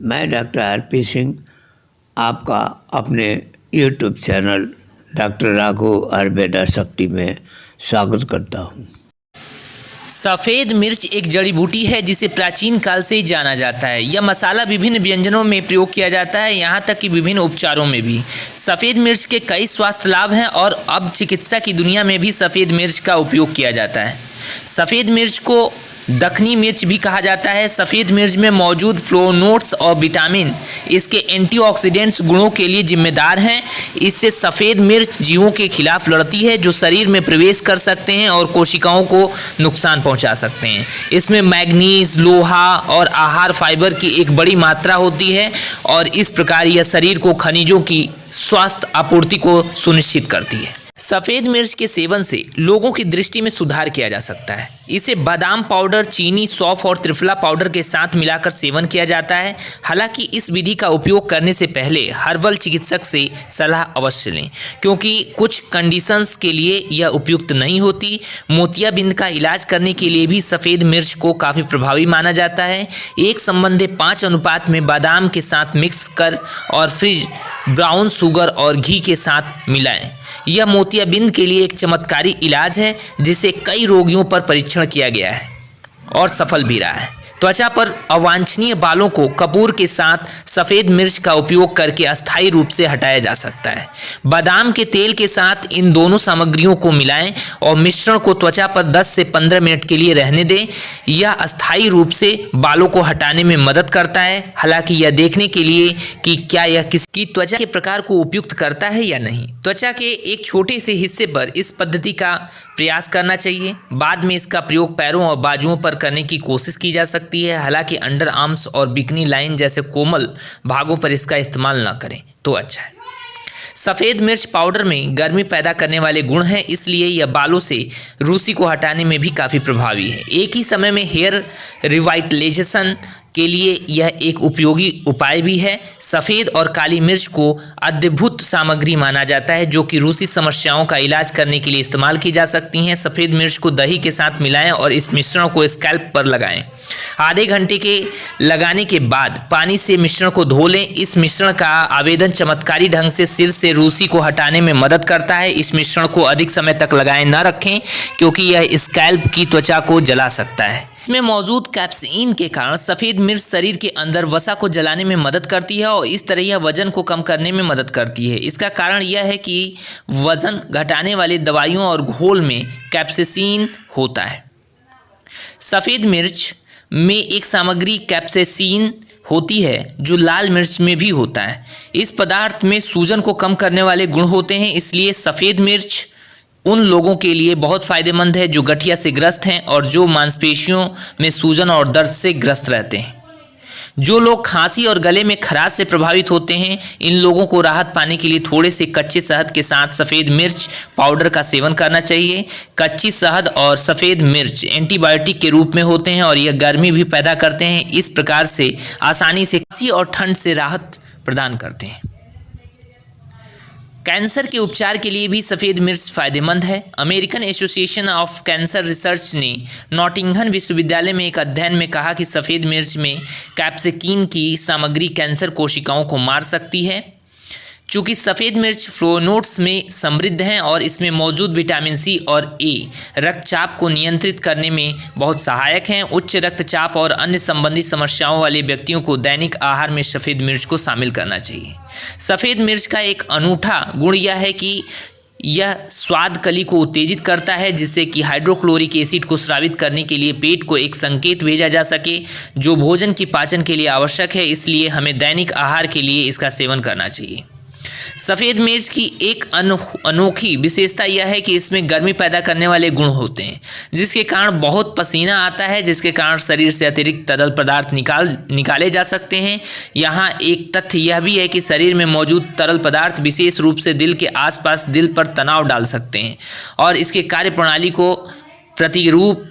मैं doctor RP. Singh आपका अपने YouTube channel doctor Raghav Ayurveda शक्ति में स्वागत करता हूँ। सफ़ेद मिर्च एक जड़ी बूटी है जिसे प्राचीन काल से ही जाना जाता है। यह मसाला विभिन्न व्यंजनों में प्रयोग किया जाता है, यहाँ तक कि विभिन्न उपचारों में भी। सफ़ेद मिर्च के कई स्वास्थ्य लाभ हैं और अब चिकित्सा की दुनिया में भी सफ़ेद मिर्च का उपयोग किया जाता है। सफ़ेद मिर्च को दखनी मिर्च भी कहा जाता है। सफ़ेद मिर्च में मौजूद फ्लोनोट्स और विटामिन इसके एंटीऑक्सीडेंट्स गुणों के लिए जिम्मेदार हैं। इससे सफ़ेद मिर्च जीवों के खिलाफ लड़ती है जो शरीर में प्रवेश कर सकते हैं और कोशिकाओं को नुकसान पहुंचा सकते हैं। इसमें मैग्नीज, लोहा और आहार फाइबर की एक बड़ी मात्रा होती है और इस प्रकार यह शरीर को खनिजों की स्वास्थ्य आपूर्ति को सुनिश्चित करती है। सफ़ेद मिर्च के सेवन से लोगों की दृष्टि में सुधार किया जा सकता है। इसे बादाम पाउडर, चीनी, सौंफ और त्रिफला पाउडर के साथ मिलाकर सेवन किया जाता है। हालांकि इस विधि का उपयोग करने से पहले हर्बल चिकित्सक से सलाह अवश्य लें, क्योंकि कुछ कंडीशंस के लिए यह उपयुक्त नहीं होती। मोतियाबिंद का इलाज करने के लिए भी सफ़ेद मिर्च को काफ़ी प्रभावी माना जाता है। एक संबंधी 5 अनुपात में बादाम के साथ मिक्स कर और फ्रिज ब्राउन शुगर और घी के साथ मिलाएं। यह मोतियाबिंद के लिए एक चमत्कारी इलाज है जिसे कई रोगियों पर परीक्षण किया गया है और सफल भी रहा है। त्वचा पर अवांछनीय बालों को कपूर के साथ सफ़ेद मिर्च का उपयोग करके अस्थायी रूप से हटाया जा सकता है। बादाम के तेल के साथ इन दोनों सामग्रियों को मिलाएं और मिश्रण को त्वचा पर 10 से 15 मिनट के लिए रहने दें। यह अस्थायी रूप से बालों को हटाने में मदद करता है। हालांकि यह देखने के लिए कि क्या यह किसी त्वचा के प्रकार को उपयुक्त करता है या नहीं, त्वचा के एक छोटे से हिस्से पर इस पद्धति का प्रयास करना चाहिए। बाद में इसका प्रयोग पैरों और बाजुओं पर करने की कोशिश की जा सकती है। हालांकि अंडर आर्म्स और बिकनी लाइन जैसे कोमल भागों पर इसका इस्तेमाल न करें तो अच्छा है। सफ़ेद मिर्च पाउडर में गर्मी पैदा करने वाले गुण हैं, इसलिए यह बालों से रूसी को हटाने में भी काफ़ी प्रभावी है। एक ही समय में हेयर रिवाइटलाइजेशन के लिए यह एक उपयोगी उपाय भी है। सफ़ेद और काली मिर्च को अद्भुत सामग्री माना जाता है जो कि रूसी समस्याओं का इलाज करने के लिए इस्तेमाल की जा सकती हैं। सफ़ेद मिर्च को दही के साथ मिलाएं और इस मिश्रण को स्कैल्प पर लगाएं। आधे घंटे के लगाने के बाद पानी से मिश्रण को धो लें। इस मिश्रण का आवेदन चमत्कारी ढंग से सिर से रूसी को हटाने में मदद करता है। इस मिश्रण को अधिक समय तक लगाए न रखें क्योंकि यह स्कैल्प की त्वचा को जला सकता है। इसमें मौजूद कैप्सेइन के कारण सफ़ेद मिर्च शरीर के अंदर वसा को जलाने में मदद करती है और इस तरह यह वजन को कम करने में मदद करती है। इसका कारण यह है कि वजन घटाने वाली दवाइयों और घोल में कैप्सेइन होता है। सफ़ेद मिर्च में एक सामग्री कैप्सेइन होती है जो लाल मिर्च में भी होता है। इस पदार्थ में सूजन को कम करने वाले गुण होते हैं, इसलिए सफ़ेद मिर्च उन लोगों के लिए बहुत फ़ायदेमंद है जो गठिया से ग्रस्त हैं और जो मांसपेशियों में सूजन और दर्द से ग्रस्त रहते हैं। जो लोग खांसी और गले में खराश से प्रभावित होते हैं, इन लोगों को राहत पाने के लिए थोड़े से कच्चे शहद के साथ सफ़ेद मिर्च पाउडर का सेवन करना चाहिए। कच्ची शहद और सफ़ेद मिर्च एंटीबायोटिक के रूप में होते हैं और यह गर्मी भी पैदा करते हैं। इस प्रकार से आसानी से खांसी और ठंड से राहत प्रदान करते हैं। कैंसर के उपचार के लिए भी सफ़ेद मिर्च फ़ायदेमंद है। American association of cancer research ने नॉटिंघम विश्वविद्यालय में एक अध्ययन में कहा कि सफ़ेद मिर्च में कैप्सेइन की सामग्री कैंसर कोशिकाओं को मार सकती है। चूँकि सफ़ेद मिर्च फ्लोनोट्स में समृद्ध हैं और इसमें मौजूद विटामिन सी और ए रक्तचाप को नियंत्रित करने में बहुत सहायक हैं। उच्च रक्तचाप और अन्य संबंधी समस्याओं वाले व्यक्तियों को दैनिक आहार में सफ़ेद मिर्च को शामिल करना चाहिए। सफ़ेद मिर्च का एक अनूठा गुण यह है कि यह स्वाद कली को उत्तेजित करता है, जिससे कि हाइड्रोक्लोरिक एसिड को स्रावित करने के लिए पेट को एक संकेत भेजा जा सके जो भोजन की पाचन के लिए आवश्यक है। इसलिए हमें दैनिक आहार के लिए इसका सेवन करना चाहिए। सफ़ेद मिर्च की एक अनोखी विशेषता यह है कि इसमें गर्मी पैदा करने वाले गुण होते हैं, जिसके कारण बहुत पसीना आता है, जिसके कारण शरीर से अतिरिक्त तरल पदार्थ निकाले जा सकते हैं। यहाँ एक तथ्य यह भी है कि शरीर में मौजूद तरल पदार्थ विशेष रूप से दिल के आसपास दिल पर तनाव डाल सकते हैं और इसके कार्यप्रणाली को प्रतिरूप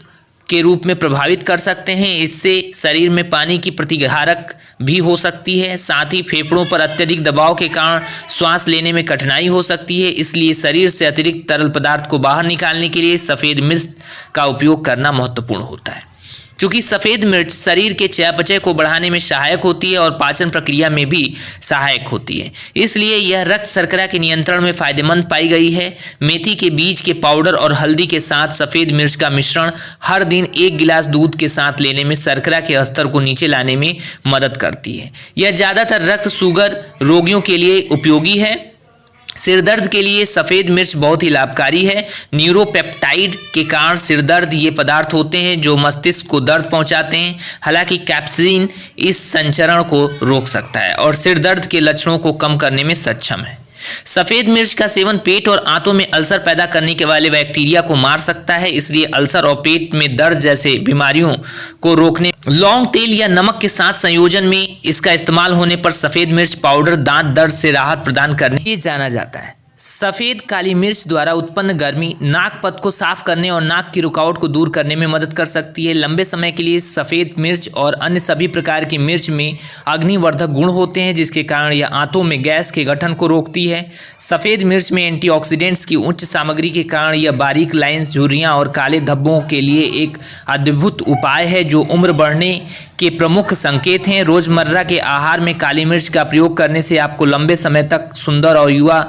के रूप में प्रभावित कर सकते हैं। इससे शरीर में पानी की प्रतिघारक भी हो सकती है। साथ ही फेफड़ों पर अत्यधिक दबाव के कारण श्वास लेने में कठिनाई हो सकती है। इसलिए शरीर से अतिरिक्त तरल पदार्थ को बाहर निकालने के लिए सफ़ेद मिर्च का उपयोग करना महत्वपूर्ण होता है। क्योंकि सफ़ेद मिर्च शरीर के चयापचय को बढ़ाने में सहायक होती है और पाचन प्रक्रिया में भी सहायक होती है, इसलिए यह रक्त शर्करा के नियंत्रण में फ़ायदेमंद पाई गई है। मेथी के बीज के पाउडर और हल्दी के साथ सफ़ेद मिर्च का मिश्रण हर दिन 1 गिलास दूध के साथ लेने में शर्करा के स्तर को नीचे लाने में मदद करती है। यह ज़्यादातर रक्त शुगर रोगियों के लिए उपयोगी है। सिर दर्द के लिए सफ़ेद मिर्च बहुत ही लाभकारी है। न्यूरोपेप्टाइड के कारण सिर दर्द ये पदार्थ होते हैं जो मस्तिष्क को दर्द पहुंचाते हैं। हालांकि कैप्सिन इस संचरण को रोक सकता है और सिर दर्द के लक्षणों को कम करने में सक्षम है। सफ़ेद मिर्च का सेवन पेट और आंतों में अल्सर पैदा करने के वाले बैक्टीरिया को मार सकता है, इसलिए अल्सर और पेट में दर्द जैसे बीमारियों को रोकने लौंग तेल या नमक के साथ संयोजन में इसका इस्तेमाल होने पर सफ़ेद मिर्च पाउडर दांत दर्द से राहत प्रदान करने के लिए जाना जाता है। सफ़ेद काली मिर्च द्वारा उत्पन्न गर्मी नाक पथ को साफ करने और नाक की रुकावट को दूर करने में मदद कर सकती है। लंबे समय के लिए सफ़ेद मिर्च और अन्य सभी प्रकार की मिर्च में अग्निवर्धक गुण होते हैं, जिसके कारण यह आंतों में गैस के गठन को रोकती है। सफ़ेद मिर्च में एंटीऑक्सीडेंट्स की उच्च सामग्री के कारण यह बारीक लाइंस, झुर्रियाँ और काले धब्बों के लिए एक अद्भुत उपाय है जो उम्र बढ़ने के प्रमुख संकेत हैं। रोज़मर्रा के आहार में काली मिर्च का प्रयोग करने से आपको लंबे समय तक सुंदर और युवा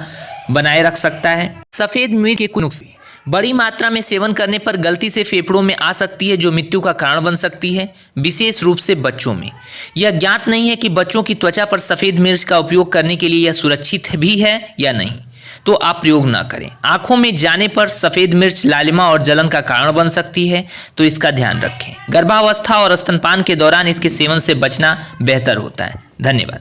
बनाए रख सकता है। सफ़ेद मिर्च के कुछ नुकसान: बड़ी मात्रा में सेवन करने पर गलती से फेफड़ों में आ सकती है जो मृत्यु का कारण बन सकती है, विशेष रूप से बच्चों में। यह ज्ञात नहीं है कि बच्चों की त्वचा पर सफ़ेद मिर्च का उपयोग करने के लिए यह सुरक्षित भी है या नहीं, तो आप प्रयोग ना करें। आंखों में जाने पर सफ़ेद मिर्च लालिमा और जलन का कारण बन सकती है, तो इसका ध्यान रखें। गर्भावस्था और स्तनपान के दौरान इसके सेवन से बचना बेहतर होता है। धन्यवाद।